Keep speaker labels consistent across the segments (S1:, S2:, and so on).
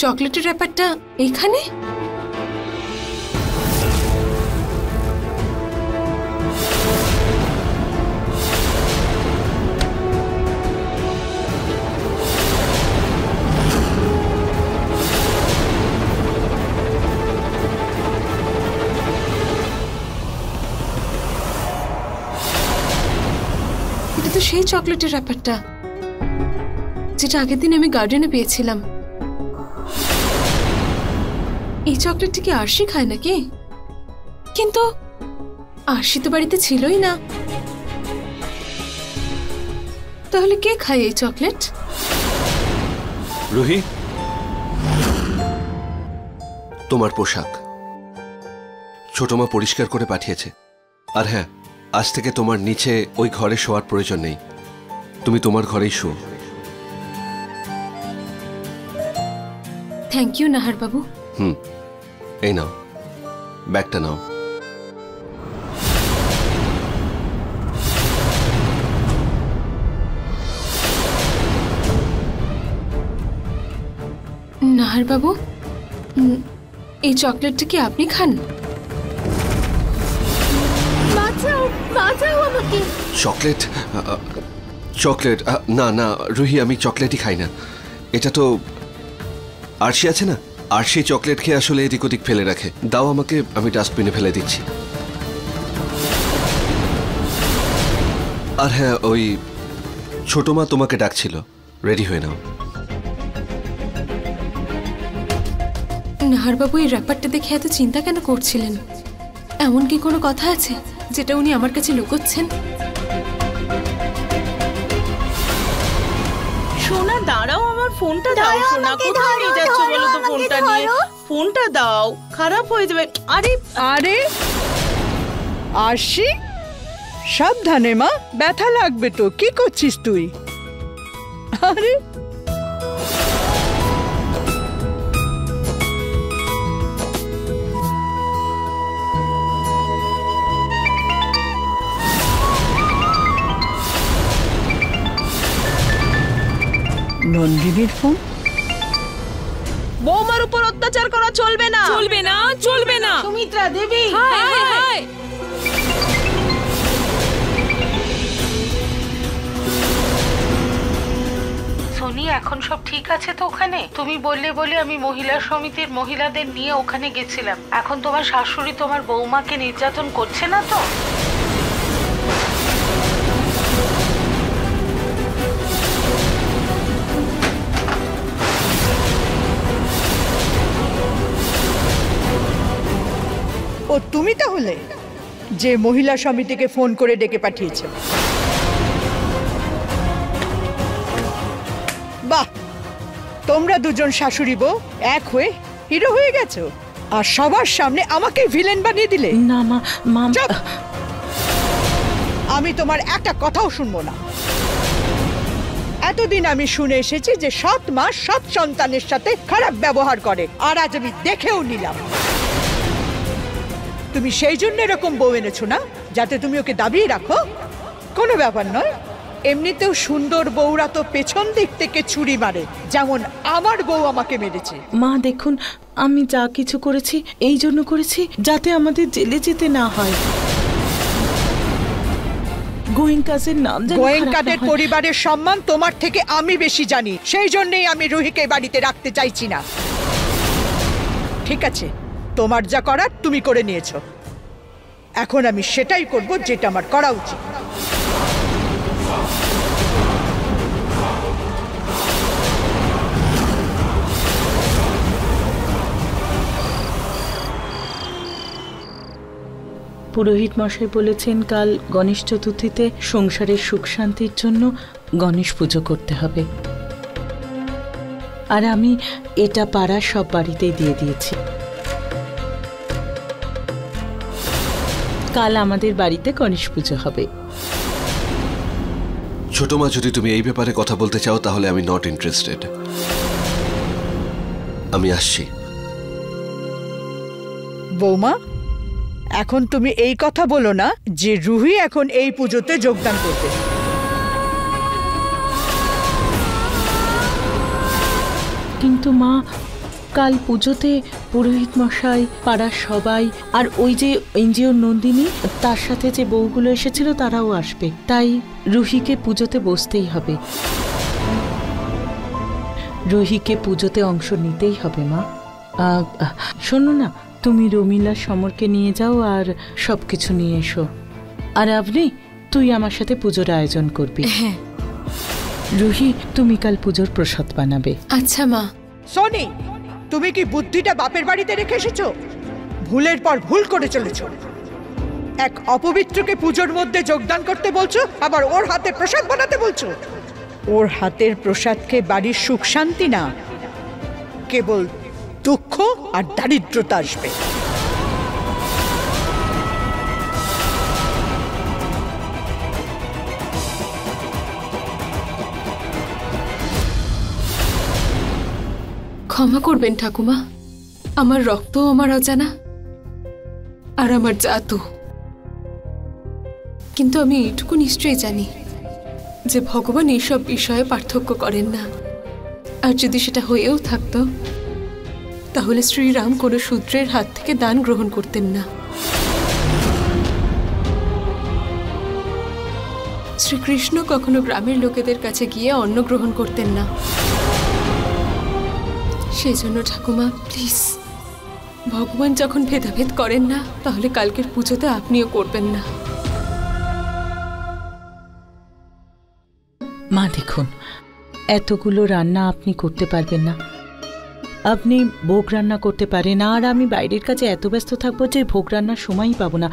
S1: চকলেটের ব্যাপারটা এইখানে? এটা তো সেই চকলেটের ব্যাপারটা যেটা আগের দিন আমি গার্ডেনে পেয়েছিলাম। এই চকলেটটি কি আরশি খায় নাকি? কিন্তু আরশি তো বাড়িতে ছিলই না, তাহলে কে খায় এই চকলেট?
S2: রুহি, তোমার পোশাক ছোট মা পরিষ্কার করে পাঠিয়েছে। আর হ্যাঁ, আজ থেকে তোমার নিচে ওই ঘরে শোয়ার প্রয়োজন নেই, তুমি তোমার ঘরেই শো।
S1: থ্যাংক ইউ নাহার বাবু।
S2: এই নাও, ব্যাগটা নাও।
S1: নাহার বাবু, এই চকলেটটা কি আপনি খান? বাঁচাও, বাঁচাও আমাকে।
S2: চকলেট? চকলেট না না রুহি, আমি চকলেটই খাই না। এটা তো আরশি আছে না, আরশি চকলেট খেয়ে আসলে এদিক ওদিক ফেলে রাখে। দাও আমাকে, আমি ডাস্টবিনে ফেলে দিচ্ছি। আর হ্যাঁ, ওই ছোট মা তোমাকে ডাকছিল, রেডি হয়ে নাও।
S1: নাহার বাবু, এই ব্যাপারটা দেখে এত চিন্তা কেন করছিলেন? এমন কি কোনো কথা আছে যেটা উনি আমার কাছে লুকোচ্ছেন?
S3: সোনা দাঁড়াও, আমার ফোনটা দাও। সোনা কোথায় নিয়ে যাচ্ছ বলো তো? ফোনটা নিয়ে, ফোনটা দাও, খারাপ হয়ে যাবে। আরে
S4: আরে আরশি, সাবধানে মা, ব্যথা লাগবে তো। কি করছিস তুই? আরে নন্দিনীর ফোন।
S3: বৌমার উপর অত্যাচার করা চলবে না, চলবে না, চলবে না। সুমিত্রা দেবী,
S5: সোনি, এখন সব ঠিক আছে তো ওখানে? তুমি বললে বলে আমি মহিলা সমিতির মহিলাদের নিয়ে ওখানে গেছিলাম। এখন তোমার শাশুড়ি তোমার বৌমাকে নির্যাতন করছে না তো?
S4: ও তুমি তাহলে যে মহিলা সমিতিকে ফোন করে ডেকে পাঠিয়েছে? বাহ, তোমরা দুজন শাশুড়ি বউ এক হয়ে হিরো হয়ে গেছো, আর সবার সামনে আমাকে ভিলেন বানিয়ে দিলে।
S3: না মা, মা,
S4: আমি তোমার একটা কথাও শুনবো না। এতদিন আমি শুনে এসেছি যে সৎ মা সৎ সন্তানের সাথে খারাপ ব্যবহার করে, আর আজ আমি দেখেও নিলাম। তুমি সেই জন্য এরকম বউ এনেছো না, যাতে তুমি ওকে দাবিয়ে রাখো? কোনো ব্যাপার নয়। এমনিতেও সুন্দর বউরা তো পেছন দিক থেকে ছুরি মারে, যেমন আমার বউ আমাকে মেরেছে।
S3: মা দেখুন, আমি যা কিছু করেছি এই জন্য করেছি যাতে আমাদের জেলে যেতে না হয়। গোয়েঙ্কাদের নাম,
S4: গোয়েঙ্কাদের পরিবারের সম্মান তোমার থেকে আমি বেশি জানি, সেই জন্যই আমি রুহিকে বাড়িতে রাখতে চাইছি না। ঠিক আছে, তোমার যা করার তুমি করে নিয়েছো, এখন আমি সেটাই করব যেটা আমার করা উচিত।
S3: পুরোহিত মশাই বলেছেন কাল গণেশ চতুর্থীতে সংসারের সুখ শান্তির জন্য গণেশ পুজো করতে হবে, আর আমি এটা পাড়ার সব বাড়িতেই দিয়ে দিয়েছি। কাল আমাদের বাড়িতে গণেশ পুজো হবে।
S2: ছোট মা, যদি তুমি এই ব্যাপারে কথা বলতে চাও তাহলে আমি নট ইন্টারেস্টেড। আমি আসছি।
S4: বৌমা, এখন তুমি এই কথা বলো না যে রুহি এখন এই পুজোতে যোগদান করবে।
S3: কিন্তু মা, কাল পুজোতে পুরোহিত মশাই, পাড়ার সবাই আর ওই যে এনজিও নন্দিনী, তার সাথে যে বউগুলো এসেছিল তারাও আসবে। তাই রুহিকে পুজোতে বসতেই হবে, রুহিকে পুজোতে অংশ নিতেই হবে মা। শোনো না, তুমি রমিলা সমরকে নিয়ে যাও আর সবকিছু নিয়ে এসো। আর আপনি, তুই আমার সাথে পুজোর আয়োজন করবি।
S1: হ্যাঁ।
S3: রুহি, তুমি কাল পুজোর প্রসাদ বানাবে।
S1: আচ্ছা মা।
S4: সোনি, তুমি কি বুদ্ধিটা বাপের বাড়িতে রেখে এসেছো? ভুলের পর ভুল করে চলেছো। এক অপবিত্রকে পুজোর মধ্যে যোগদান করতে বলছো, আবার ওর হাতে প্রসাদ বানাতে বলছো। ওর হাতের প্রসাদ খেয়ে বাড়ির সুখ শান্তি না, কেবল দুঃখ আর দারিদ্রতা আসবে।
S1: ক্ষমা করবেন ঠাকুমা, আমার রক্ত আমার অজানা আর আমার জাতও। কিন্তু আমি এইটুকু নিশ্চয়ই জানি যে ভগবান এইসব বিষয়ে পার্থক্য করেন না। আর যদি সেটা হয়েও থাকতো তাহলে শ্রীরাম কোনো শূদ্রের হাত থেকে দান গ্রহণ করতেন না। শ্রীকৃষ্ণ কখনো গ্রামের লোকেদের কাছে গিয়ে অন্ন গ্রহণ করতেন না। সেই জন্য ঠাকুমা, প্লিজ, ভগবান যখন ভেদাভেদ করেন না, তাহলে কালকের পুজোতে আপনিও করবেন না।
S3: মা দেখুন, এতগুলো রান্না আপনি করতে পারবেন না। আপনি ভোগ রান্না করতে পারেন, আর আমি বাইরের কাছে এত ব্যস্ত থাকবো যে ভোগ রান্নার সময়ই পাবো না।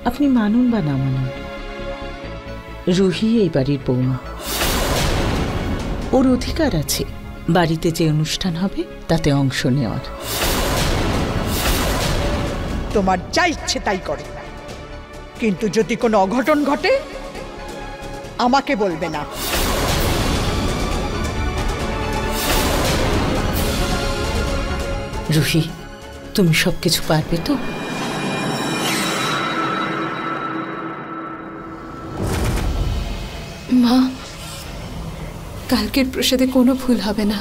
S3: আপনি মানুন বা না মানুন, রুহি এই বাড়ির বৌমা, ওর অধিকার আছে বাড়িতে যে অনুষ্ঠান হবে তাতে অংশ নেওয়ার।
S4: তোমার যা ইচ্ছে তাই করো, কিন্তু যদি কোনো অঘটন ঘটে আমাকে বলবে না।
S3: রুহি, তুমি সবকিছু পারবে তো?
S1: মা, কালকের প্রসাদে কোনো ভুল হবে না।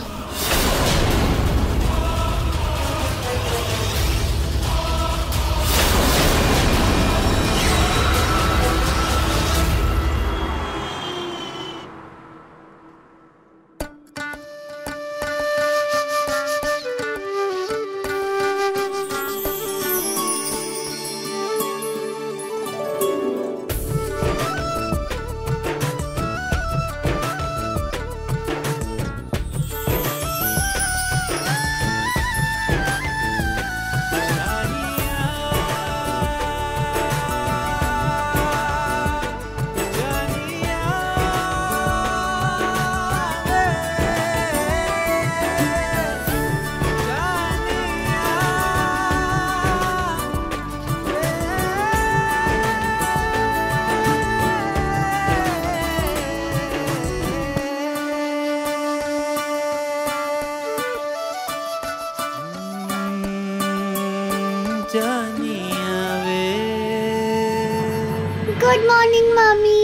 S6: গুড মর্নিং মামি।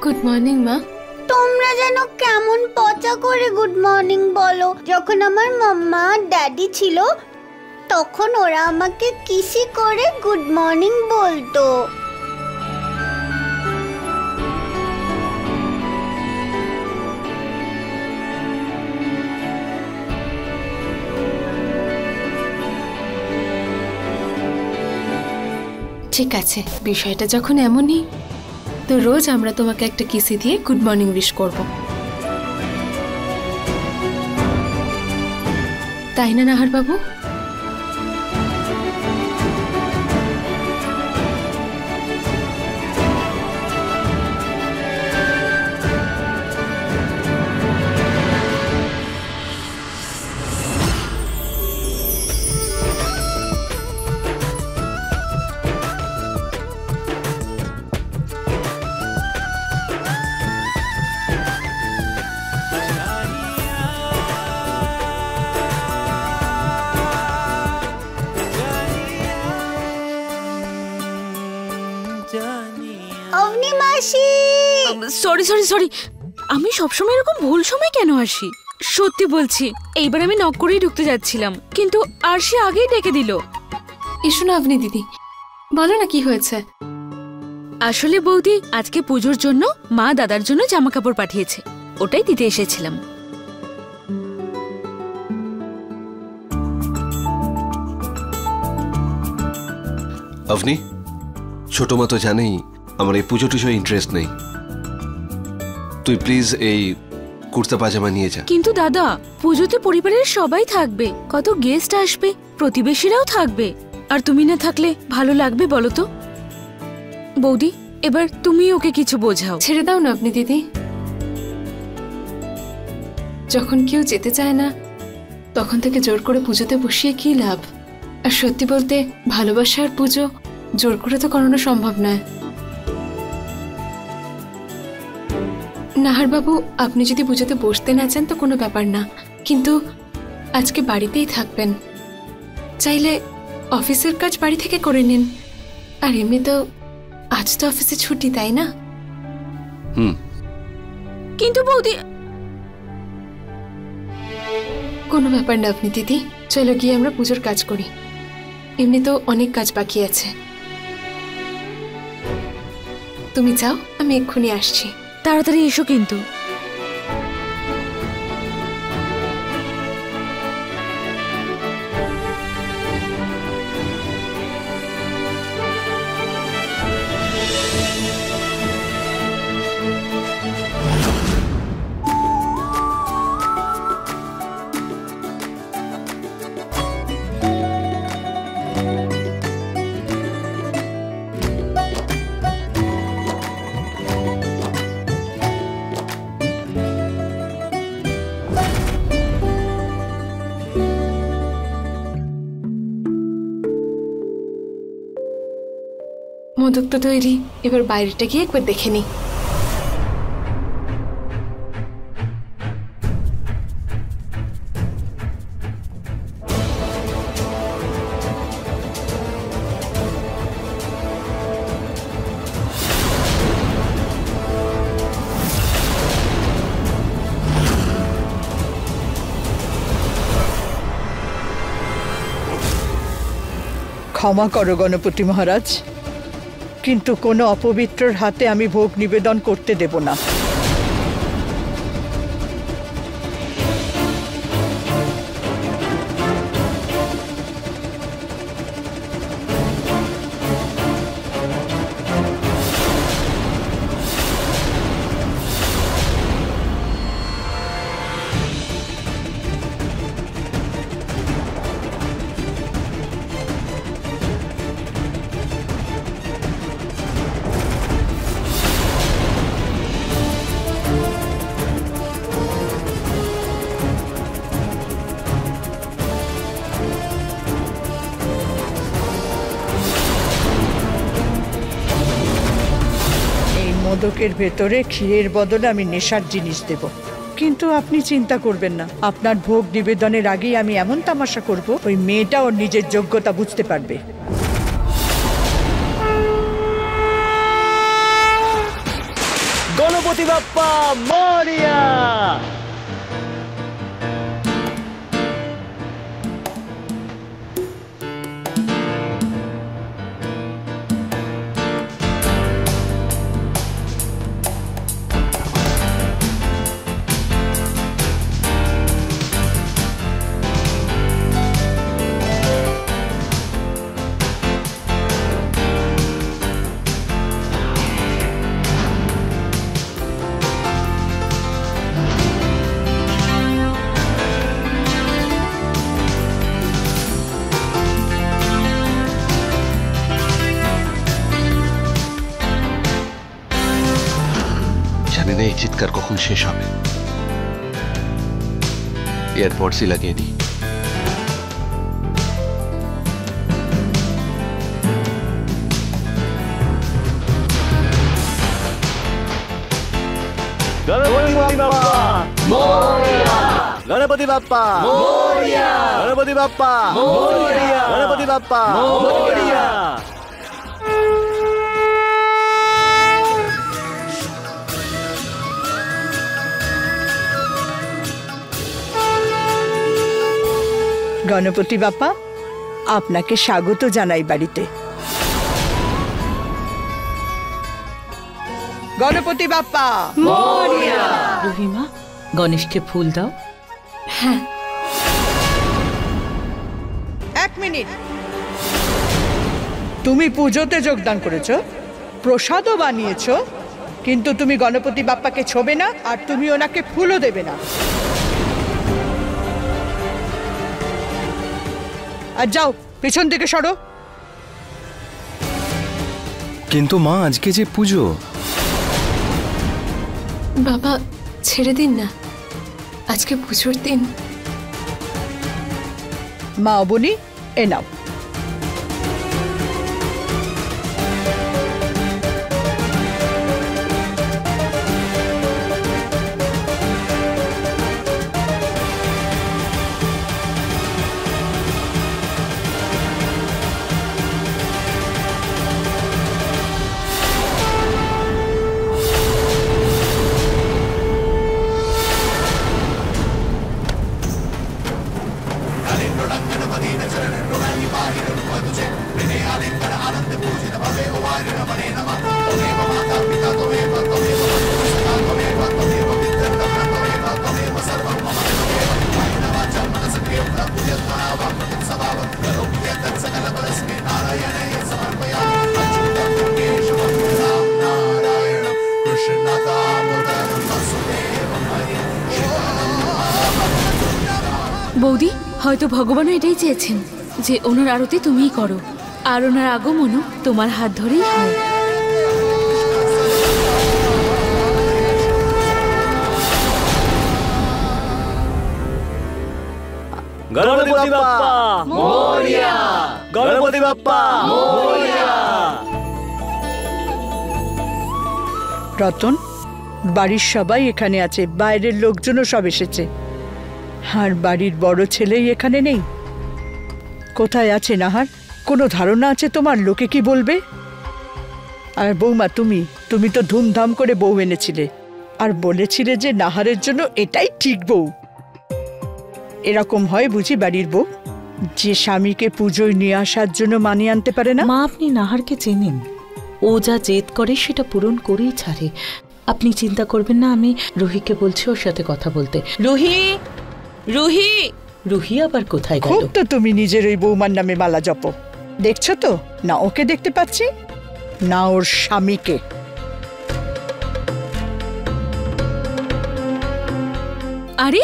S1: গুড মর্নিং মা।
S6: তোমরা যেন কেমন পচা করে গুড মর্নিং বলো। যখন আমার মাম্মা ড্যাডি ছিল তখন ওরা আমাকে কিসি করে গুড মর্নিং বলতো।
S1: ঠিক আছে, বিষয়টা যখন এমনই, তো রোজ আমরা তোমাকে একটা কিসি দিয়ে গুড মর্নিং উইশ করব, তাই না নাহার বাবু?
S6: অবনি মাসি।
S7: সরি সরি সরি, আমি সবসময় এরকম ভুল সময় কেন আসি? সত্যি বলছি, এইবার আমি নক করেই ঢুকতে যাচ্ছিলাম, কিন্তু আরশি আগেই ডেকে দিল।
S1: এসো না আপনি দিদি, বলো না কি হয়েছে।
S7: আসলে বৌদি, আজকে পুজোর জন্য মা দাদার জন্য জামা কাপড় পাঠিয়েছে, ওটাই দিতে এসেছিলাম।
S2: অভনি, ছোট মা তো জানেই আমার এই পুজো টুজো ইন্টারেস্ট নেই। তুই প্লিজ এই কুর্তা পাজামা নিয়ে যা।
S7: কিন্তু দাদা, পুজোতে পরিবারের সবাই থাকবে, কত গেস্ট আসবে, প্রতিবেশীরাও থাকবে, আর তুমি না থাকলে ভালো লাগবে বলো তো? বৌদি, এবার তুমি ওকে কিছু বোঝাও।
S1: ছেড়ে দাও না আপনি দিদি, যখন কেউ যেতে চায় না তখন থেকে জোর করে পুজোতে বসিয়ে কি লাভ? আর সত্যি বলতে ভালোবাসার পুজো জোর করে তো করানো সম্ভব নয়। নাহার বাবু, আপনি যদি পুজোতে বসতে না চান তো কোনো ব্যাপার না, কিন্তু আজকে বাড়িতেই থাকবেন। চাইলে অফিসের কাজ বাড়ি থেকে করে নিন, আর এমনি তো আজ তো অফিসে ছুটি, তাই না?
S7: কিন্তু বৌদি,
S1: কোনো ব্যাপার না আপনি দিদি, চলো গিয়ে আমরা পুজোর কাজ করি, এমনি তো অনেক কাজ বাকি আছে। তুমি যাও, আমি এক্ষুনি আসছি।
S7: তাড়াতাড়ি এসো কিন্তু।
S1: মোদক তো তৈরি, এবার বাইরেটা গিয়ে একবার দেখে নি।
S4: ক্ষমা করো গণপতি মহারাজ, কিন্তু কোনো অপবিত্রর হাতে আমি ভোগ নিবেদন করতে দেব না। মোদকের ভেতরে ক্ষীরের বদলে আমি নেশার জিনিস দেব, কিন্তু আপনি চিন্তা করবেন না, আপনার ভোগ নিবেদনের আগেই আমি এমন তামাশা করব ওই মেয়েটা ওর নিজের যোগ্যতা বুঝতে পারবে।
S8: গণপতি বাপ্পা মোরিয়া।
S2: এই চিৎকার কখন শেষ হবে? এয়ারপডসই লাগিয়ে দিই।
S8: Ganapati Bappa Moria, Ganapati Bappa Moria, Ganapati Bappa Moria.
S4: Ganapati Bappa, আপনাকে স্বাগত জানাই বাড়িতে। গণপতি বাপ্পা
S3: রুহিমা, গণেশকে ফুল দাও।
S1: হ্যাঁ।
S4: 1 মিনিট। তুমি পুজোতে যোগদান করেছো, প্রসাদও বানিয়েছো, কিন্তু তুমি গণপতি বাপ্পাকে ছোবে না আর তুমি ওনাকে ফুলও দেবে না। আর যাও, পেছন থেকে সরো।
S9: কিন্তু মা, আজকে যে পুজো।
S1: বাবা ছেড়ে দিন না, আজকে পুজোর দিন।
S4: মা অবনী, এ নাও।
S7: বৌদি, হয়তো ভগবানও এটাই চেয়েছেন যে ওনার আরতি তুমিই করো, আর ওনার আগমনও তোমার হাত ধরেই হয়।
S8: Ganapati Bappa Moria, Ganapati Bappa Moria.
S4: রতন, বাড়ির সবাই এখানে আছে, বাইরের লোকজনও সব এসেছে, আর বাড়ির বড় ছেলেই এখানে নেই। কোথায় আছে নাহার? কোনো ধারণা আছে তোমার লোকে কি বলবে? আর বৌমা, তুমি তো ধুমধাম করে বউ এনেছিলে আর বলেছিলে যে নাহারের জন্য এটাই ঠিক বউ। এরকম হয় বুঝি বাড়ির বউ, যে স্বামীকে পুজোয় নিয়ে আসার জন্য মানিয়ে আনতে পারে না?
S3: মা, আপনি নাহারকে চেনেন, ও যা জেদ করে সেটা পূরণ করেই ছাড়ে। আপনি চিন্তা করবেন না, আমি রুহিকে বলছি ওর সাথে কথা বলতে। রুহি, রুহি, রুহি আবার কোথায় গেল?
S4: খুব তো তুমি নিজের ওই বৌমার নামে মালা জপো। দেখছো তো, না ওকে দেখতে পাচ্ছি, না ওর স্বামীকে।
S7: আরে,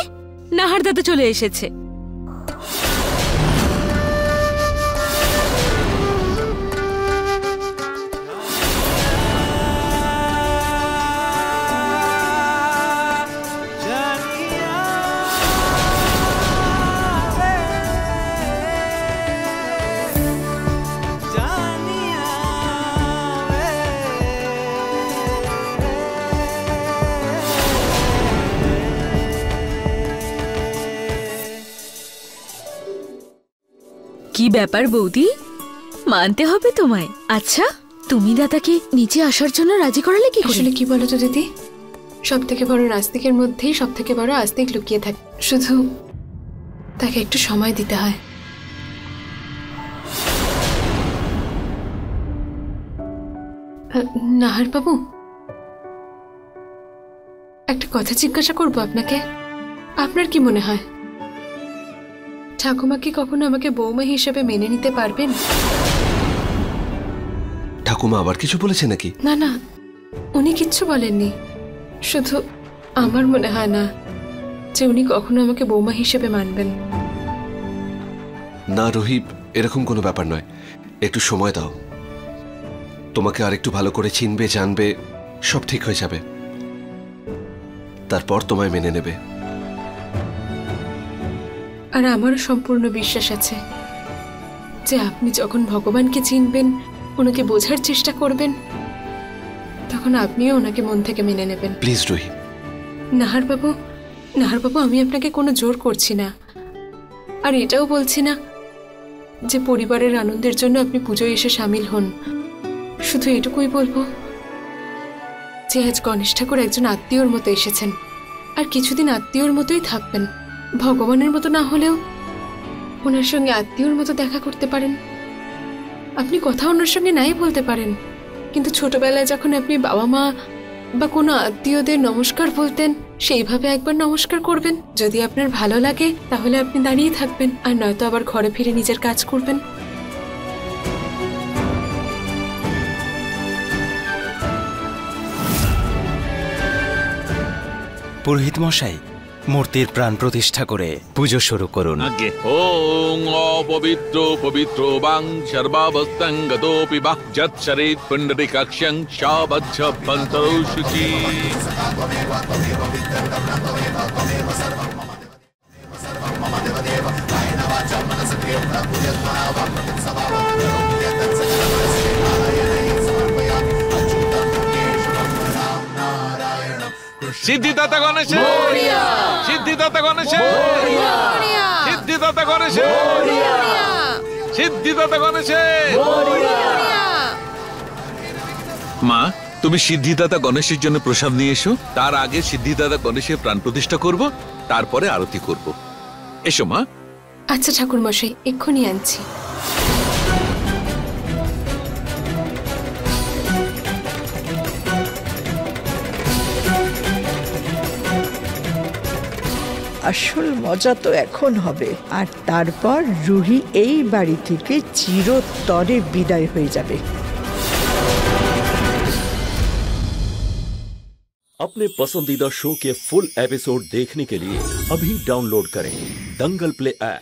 S7: নাহার দাদা চলে এসেছে। কি ব্যাপার বৌদি, মানতে হবে তোমায়। আচ্ছা, তুমি দাদাকে নিচে আসার জন্য রাজি করালে কি করে?
S1: আসলে কি বলো তো দিদি, সব থেকে বড় নাস্তিকের মধ্যেই সব থেকে বড় আস্তিক লুকিয়ে থাকে, শুধু তাকে একটু সময় দিতে হয়। নাহার বাবু, একটা কথা জিজ্ঞাসা করবো আপনাকে। আপনার কি মনে হয় ঠাকুমা কি কখনো আমাকে বৌমা হিসেবে মেনে নিতে পারবেন?
S2: ঠাকুমা আবার কিছু বলেছে নাকি?
S1: না না, উনি কিচ্ছু বলেননি, শুধু আমার মনে হয় না যে উনি কখনো আমাকে বৌমা হিসেবে মানবেন।
S2: না রুহি, এরকম কোনো ব্যাপার নয়, একটু সময় দাও, তোমাকে আরেকটু ভালো করে চিনবে, জানবে, সব ঠিক হয়ে যাবে, তারপর তোমায় মেনে নেবে।
S1: আর আমারও সম্পূর্ণ বিশ্বাস আছে যে আপনি যখন ভগবানকে চিনবেন, ওনাকে বোঝার চেষ্টা করবেন, তখন আপনিও ওনাকে মন থেকে মেনে নেবেন।
S2: প্লিজ রুহি।
S1: নাহার বাবু, আমি আপনাকে কোনো জোর করছি না, আর এটাও বলছি না যে পরিবারের আনন্দের জন্য আপনি পুজোয় এসে সামিল হন। শুধু এটুকুই বলবো যে আজ গণেশ ঠাকুর একজন আত্মীয়র মতো এসেছেন, আর কিছুদিন আত্মীয়র মতোই থাকবেন। ভগবানের মতো না হলেও ওনার সঙ্গে আত্মীয়র মতো দেখা করতে পারেন। আপনি কথা ওনার সঙ্গে নাই বলতে পারেন, কিন্তু ছোটবেলায় যখন আপনি বাবা মা বা কোনো আত্মীয়দের নমস্কার বলতেন, সেইভাবে একবার নমস্কার করবেন। যদি আপনার ভালো লাগে তাহলে আপনি দাঁড়িয়ে থাকবেন, আর নয়তো আবার ঘরে ফিরে নিজের কাজ করবেন।
S9: পুরোহিত মশাই, মূর্তির প্রাণ প্রতিষ্ঠা করে পুজো শুরু করুন।
S10: ওং অপবিত্র পবিত্র বাং সর্বাবস্থাং গতোপি বাহ যৎসরিত পুণ্ডরিকাক্ষং শাবচ্ছ পন্তরৌ শুচি। সিদ্ধিদাতা গণেশে, সিদ্ধিদাতা গণেশে, সিদ্ধিদাতা গণেশে, সিদ্ধিদাতা গণেশে। মা, তুমি সিদ্ধিদাতা গণেশের জন্য প্রসাদ নিয়ে এসো। তার আগে সিদ্ধিদাতা গণেশের প্রাণ প্রতিষ্ঠা করব, তারপরে আরতি করব। এসো মা।
S1: আচ্ছা ঠাকুর মশাই, এক্ষুনি আনছি।
S4: আসল মজা তো এখন হবে, আর তারপর রুহি এই বাড়ি থেকে চিরতরে বিদায় হয়ে যাবে।
S11: अपने पसंदीदा शो के फुल एपिसोड देखने के लिए अभी डाउनलोड करें दंगल प्ले ऐप।